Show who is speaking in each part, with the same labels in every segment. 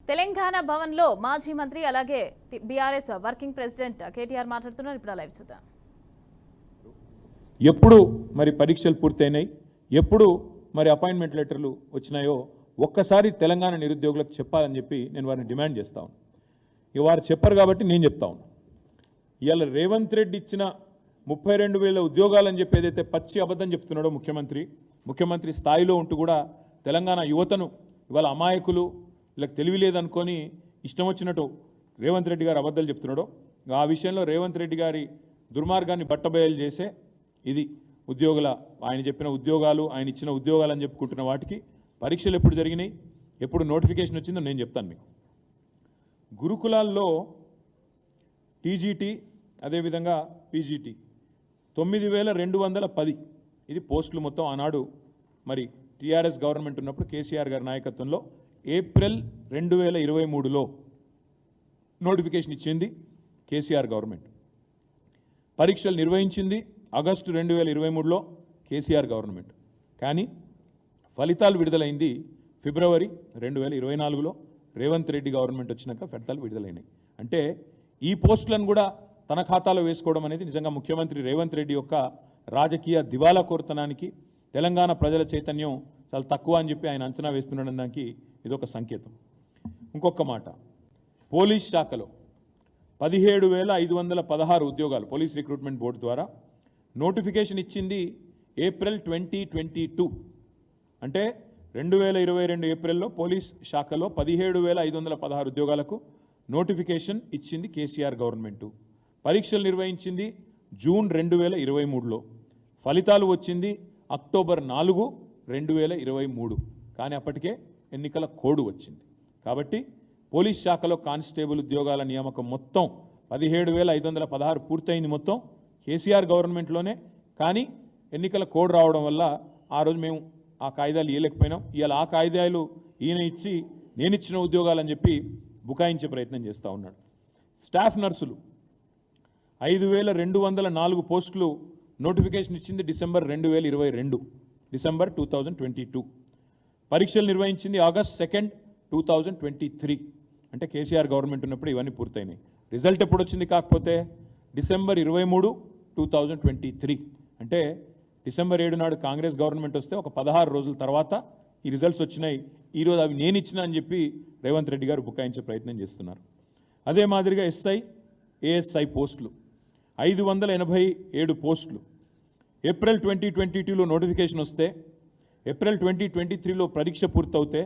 Speaker 1: తెలంగాణ భవన్లో మాజీ మంత్రి అలాగే బీఆర్ఎస్ వర్కింగ్ ప్రెసిడెంట్ కేటీఆర్ మాట్లాడుతున్నారు. ఇప్పుడు లైవ్ చూద్దాం.
Speaker 2: ఎప్పుడు మరి పరీక్షలు పూర్తయినాయి, ఎప్పుడు మరి అపాయింట్మెంట్ లెటర్లు వచ్చినాయో ఒక్కసారి తెలంగాణ నిరుద్యోగులకు చెప్పాలని చెప్పి నేను వారిని డిమాండ్ చేస్తా ఉన్నాను. ఇక వారు చెప్పరు కాబట్టి నేను చెప్తా ఉన్నాను. ఇవాళ రేవంత్ రెడ్డి ఇచ్చిన 32,000 ఉద్యోగాలని చెప్పి ఏదైతే పచ్చి అబద్ధం చెప్తున్నాడో ముఖ్యమంత్రి స్థాయిలో ఉంటూ కూడా తెలంగాణ యువతను ఇవాళ అమాయకులు వీళ్ళకి తెలివి లేదనుకొని ఇష్టం వచ్చినట్టు రేవంత్ రెడ్డి గారు అబద్ధాలు చెప్తున్నాడో ఆ విషయంలో రేవంత్ రెడ్డి గారి దుర్మార్గాన్ని బట్టబయలు చేసే ఇది ఆయన చెప్పిన ఉద్యోగాలు, ఆయన ఇచ్చిన ఉద్యోగాలు అని చెప్పుకుంటున్న వాటికి పరీక్షలు ఎప్పుడు జరిగినాయి, ఎప్పుడు నోటిఫికేషన్ వచ్చిందో నేను చెప్తాను మీకు. గురుకులాల్లో టీజీటీ అదేవిధంగా పీజీటీ 9,210 ఇది పోస్టులు మొత్తం. ఆనాడు మరి టీఆర్ఎస్ గవర్నమెంట్ ఉన్నప్పుడు కేసీఆర్ గారి నాయకత్వంలో ఏప్రిల్ 2023లో నోటిఫికేషన్ ఇచ్చింది కేసీఆర్ గవర్నమెంట్. పరీక్షలు నిర్వహించింది ఆగస్టు 2023లో కేసీఆర్ గవర్నమెంట్. కానీ ఫలితాలు విడుదలైంది ఫిబ్రవరి 2024లో రేవంత్ రెడ్డి గవర్నమెంట్ వచ్చినాక ఫలితాలు విడుదలైనాయి. అంటే ఈ పోస్టులను కూడా తన ఖాతాలో వేసుకోవడం అనేది నిజంగా ముఖ్యమంత్రి రేవంత్ రెడ్డి యొక్క రాజకీయ దివాలా కోరుతనానికి, తెలంగాణ ప్రజల చైతన్యం చాలా తక్కువ అని చెప్పి ఆయన అంచనా వేస్తున్నాడనడానికి ఇదొక సంకేతం. ఇంకొక మాట, పోలీస్ శాఖలో 17,516 ఉద్యోగాలు పోలీస్ రిక్రూట్మెంట్ బోర్డు ద్వారా నోటిఫికేషన్ ఇచ్చింది ఏప్రిల్ 2022. అంటే 2022 ఏప్రిల్లో పోలీస్ శాఖలో 17,516 ఉద్యోగాలకు నోటిఫికేషన్ ఇచ్చింది కేసీఆర్ గవర్నమెంటు. పరీక్షలు నిర్వహించింది జూన్ 2023లో, ఫలితాలు వచ్చింది అక్టోబర్ 4, 2023. కానీ అప్పటికే ఎన్నికల కోడ్ వచ్చింది. కాబట్టి పోలీస్ శాఖలో కానిస్టేబుల్ ఉద్యోగాల నియామకం మొత్తం 17,516 పూర్తయింది మొత్తం కేసీఆర్ గవర్నమెంట్లోనే. కానీ ఎన్నికల కోడ్ రావడం వల్ల ఆ రోజు మేము ఆ కాయిదాలు ఇవ్వలేకపోయినాం. ఇవాళ ఆ కాయిదాలు ఈయన ఇచ్చి నేనిచ్చిన ఉద్యోగాలని చెప్పి బుకాయించే ప్రయత్నం చేస్తూ ఉన్నాడు. స్టాఫ్ నర్సులు 5,204 పోస్టులు నోటిఫికేషన్ ఇచ్చింది డిసెంబర్ 2022. పరీక్షలు నిర్వహించింది ఆగస్ట్ 2, 2023. అంటే కేసీఆర్ గవర్నమెంట్ ఉన్నప్పుడు ఇవన్నీ పూర్తయినాయి. రిజల్ట్ ఎప్పుడు వచ్చింది కాకపోతే డిసెంబర్ 23, 2023. అంటే డిసెంబర్ 7 నాడు కాంగ్రెస్ గవర్నమెంట్ వస్తే ఒక 16 రోజుల తర్వాత ఈ రిజల్ట్స్ వచ్చినాయి. ఈరోజు అవి నేను ఇచ్చిన అని చెప్పి రేవంత్ రెడ్డి గారు బుకాయించే ప్రయత్నం చేస్తున్నారు. అదే మాదిరిగా ఎస్ఐ, ఏఎస్ఐ పోస్టులు 587 పోస్టులు ఏప్రిల్ 2022లో నోటిఫికేషన్ వస్తే ఏప్రిల్ 2023లో పరీక్ష పూర్తవుతే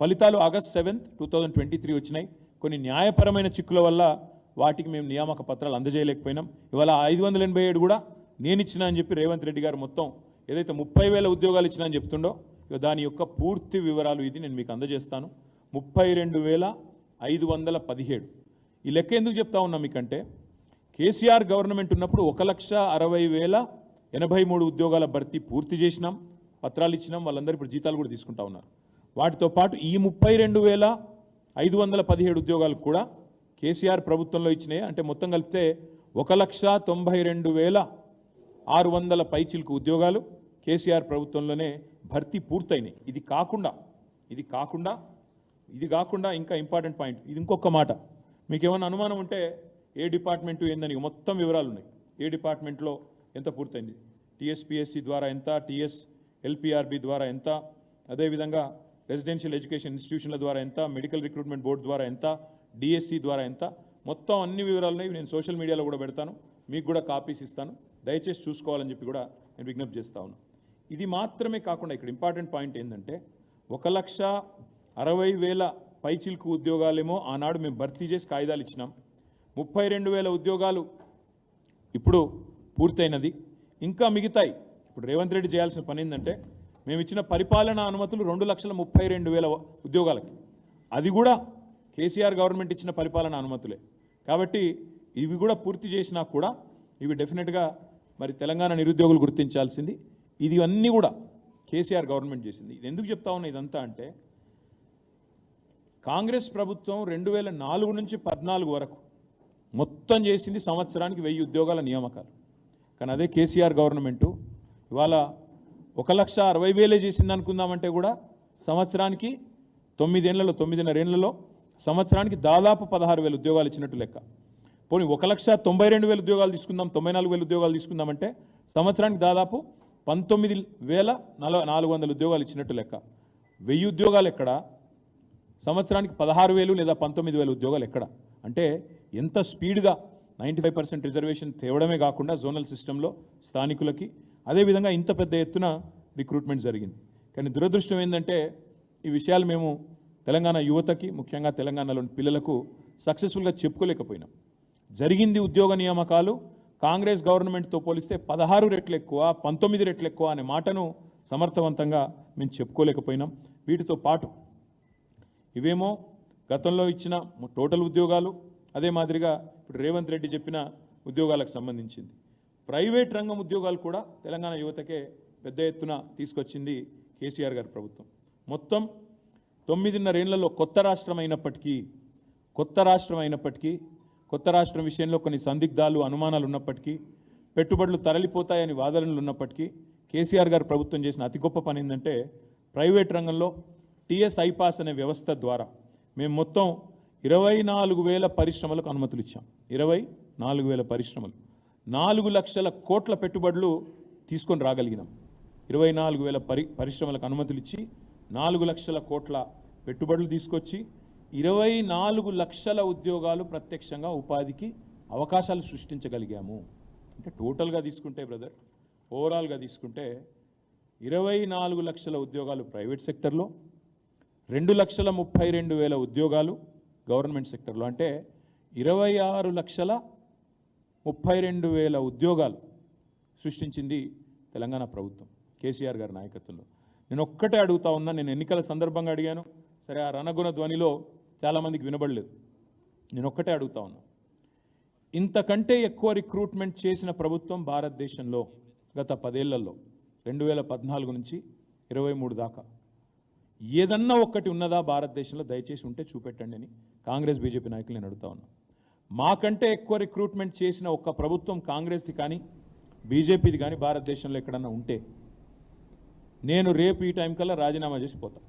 Speaker 2: ఫలితాలు ఆగస్ట్ 7, 2023 వచ్చినాయి. కొన్ని న్యాయపరమైన చిక్కుల వల్ల వాటికి మేము నియామక పత్రాలు అందజేయలేకపోయినాం. ఇవాళ 587 కూడా నేను ఇచ్చిన అని చెప్పి రేవంత్ రెడ్డి గారు మొత్తం ఏదైతే 30,000 ఉద్యోగాలు ఇచ్చినా అని చెప్తుండో దాని యొక్క పూర్తి వివరాలు ఇది నేను మీకు అందజేస్తాను. 32,517. ఈ లెక్క ఎందుకు చెప్తా ఉన్నా మీకంటే కేసీఆర్ గవర్నమెంట్ ఉన్నప్పుడు 1,60,083 ఉద్యోగాల భర్తీ పూర్తి చేసినాం, పత్రాలు ఇచ్చినాం. వాళ్ళందరూ ఇప్పుడు జీతాలు కూడా తీసుకుంటా ఉన్నారు. వాటితో పాటు ఈ 32,517 ఉద్యోగాలు కూడా కేసీఆర్ ప్రభుత్వంలో ఇచ్చినాయి. అంటే మొత్తం కలిపితే 1,92,600 పైచిలకు ఉద్యోగాలు కేసీఆర్ ప్రభుత్వంలోనే భర్తీ పూర్తయినాయి. ఇది కాకుండా ఇంకా ఇంపార్టెంట్ పాయింట్, ఇది ఇంకొక మాట. మీకు ఏమైనా అనుమానం ఉంటే ఏ డిపార్ట్మెంటు ఏందని మొత్తం వివరాలు ఉన్నాయి. ఏ డిపార్ట్మెంట్లో ఎంత పూర్తయింది, టీఎస్పీఎస్సీ ద్వారా ఎంత, టీఎస్ఎల్పిఆర్బి ద్వారా ఎంత, అదేవిధంగా రెసిడెన్షియల్ ఎడ్యుకేషన్ ఇన్స్టిట్యూషన్ల ద్వారా ఎంత, మెడికల్ రిక్రూట్మెంట్ బోర్డు ద్వారా ఎంత, డిఎస్సి ద్వారా ఎంత, మొత్తం అన్ని వివరాలున్నాయి. నేను సోషల్ మీడియాలో కూడా పెడతాను, మీకు కూడా కాపీస్ ఇస్తాను. దయచేసి చూసుకోవాలని చెప్పి కూడా నేను విజ్ఞప్తి చేస్తా ఉన్నాను. ఇది మాత్రమే కాకుండా ఇక్కడ ఇంపార్టెంట్ పాయింట్ ఏంటంటే 1,60,000 పైచిల్కు ఉద్యోగాలేమో ఆనాడు మేము భర్తీ చేసి కాయిదాలు ఇచ్చినాం. 32,000 ఉద్యోగాలు ఇప్పుడు పూర్తయినది. ఇంకా మిగతాయి. ఇప్పుడు రేవంత్ రెడ్డి చేయాల్సిన పని ఏంటంటే మేము ఇచ్చిన పరిపాలనా అనుమతులు 2,32,000 ఉద్యోగాలకి, అది కూడా కేసీఆర్ గవర్నమెంట్ ఇచ్చిన పరిపాలనా అనుమతులే. కాబట్టి ఇవి కూడా పూర్తి చేసినా కూడా ఇవి డెఫినెట్గా మరి తెలంగాణ నిరుద్యోగులు గుర్తించాల్సింది. ఇది అన్నీ కూడా కేసీఆర్ గవర్నమెంట్ చేసింది. ఇది ఎందుకు చెప్తా ఉన్నా ఇదంతా అంటే కాంగ్రెస్ ప్రభుత్వం 2004 నుంచి 14 వరకు మొత్తం చేసింది సంవత్సరానికి 1000 ఉద్యోగాల నియామకాలు. కానీ అదే కేసీఆర్ గవర్నమెంటు ఇవాళ 1,60,000 చేసింది అనుకుందామంటే కూడా సంవత్సరానికి 9 ఏళ్లలో 9.5 ఏళ్లలో సంవత్సరానికి దాదాపు 16,000 ఉద్యోగాలు ఇచ్చినట్టు లెక్క. పోనీ 1,92,000 ఉద్యోగాలు తీసుకుందాం, 94,000 ఉద్యోగాలు తీసుకుందామంటే సంవత్సరానికి దాదాపు 19,400 ఉద్యోగాలు ఇచ్చినట్టు లెక్క. 1000 ఉద్యోగాలు ఎక్కడ, సంవత్సరానికి 16,000 లేదా 19,000 ఉద్యోగాలు ఎక్కడ? అంటే ఎంత స్పీడ్గా 95% రిజర్వేషన్ తేవడమే కాకుండా జోనల్ సిస్టంలో స్థానికులకి అదేవిధంగా ఇంత పెద్ద ఎత్తున రిక్రూట్మెంట్ జరిగింది. కానీ దురదృష్టం ఏంటంటే ఈ విషయాలు మేము తెలంగాణ యువతకి, ముఖ్యంగా తెలంగాణలోని పిల్లలకు సక్సెస్ఫుల్గా చెప్పుకోలేకపోయినాం. జరిగింది ఉద్యోగ నియామకాలు కాంగ్రెస్ గవర్నమెంట్తో పోలిస్తే 16 రెట్లు ఎక్కువ, 19 రెట్లు ఎక్కువ అనే మాటను సమర్థవంతంగా మేము చెప్పుకోలేకపోయినాం. వీటితో పాటు ఇవేమో గతంలో ఇచ్చిన టోటల్ ఉద్యోగాలు, అదే మాదిరిగా ఇప్పుడు రేవంత్ రెడ్డి చెప్పిన ఉద్యోగాలకు సంబంధించింది. ప్రైవేట్ రంగం ఉద్యోగాలు కూడా తెలంగాణ యువతకే పెద్ద ఎత్తున తీసుకొచ్చింది కేసీఆర్ గారి ప్రభుత్వం. మొత్తం 9.5 ఏళ్లలో కొత్త రాష్ట్రం అయినప్పటికీ కొత్త రాష్ట్రం విషయంలో కొన్ని సందిగ్ధాలు, అనుమానాలు ఉన్నప్పటికీ, పెట్టుబడులు తరలిపోతాయని వాదనలు ఉన్నప్పటికీ కేసీఆర్ గారు ప్రభుత్వం చేసిన అతి గొప్ప పని ఏంటంటే ప్రైవేట్ రంగంలో టీఎస్ ఐపాస్ అనే వ్యవస్థ ద్వారా మేము మొత్తం 24,000 పరిశ్రమలకు అనుమతులు ఇచ్చాం. 24,000 పరిశ్రమలు, 4 లక్షల కోట్ల పెట్టుబడులు తీసుకొని రాగలిగినాం. 24,000 పరిశ్రమలకు అనుమతులు ఇచ్చి 4 లక్షల కోట్ల పెట్టుబడులు తీసుకొచ్చి 24 లక్షల ఉద్యోగాలు ప్రత్యక్షంగా ఉపాధికి అవకాశాలు సృష్టించగలిగాము. అంటే టోటల్గా తీసుకుంటే బ్రదర్, ఓవరాల్గా తీసుకుంటే 24 లక్షల ఉద్యోగాలు ప్రైవేట్ సెక్టర్లో, 2,32,000 ఉద్యోగాలు గవర్నమెంట్ సెక్టర్లో, అంటే 26,32,000 ఉద్యోగాలు సృష్టించింది తెలంగాణ ప్రభుత్వం కేసీఆర్ గారి నాయకత్వంలో. నేను ఒక్కటే అడుగుతా ఉన్నా, నేను ఎన్నికల సందర్భంగా అడిగాను, సరే ఆ రణగుణ ధ్వనిలో చాలామందికి వినబడలేదు. నేను ఒక్కటే అడుగుతా ఉన్నా, ఇంతకంటే ఎక్కువ రిక్రూట్మెంట్ చేసిన ప్రభుత్వం భారతదేశంలో గత 10 ఏళ్లలో 2014 నుంచి 23 దాకా ఏదన్నా ఒక్కటి ఉన్నదా భారతదేశంలో? దయచేసి ఉంటే చూపెట్టండి అని కాంగ్రెస్ బీజేపీ నాయకులు నేను అడుగుతా ఉన్నా. మాకంటే ఎక్కువ రిక్రూట్మెంట్ చేసిన ఒక్క ప్రభుత్వం కాంగ్రెస్ది కానీ బీజేపీది కానీ భారతదేశంలో ఎక్కడన్నా ఉంటే నేను రేపు ఈ టైం కల్లా రాజీనామా చేసి పోతాను.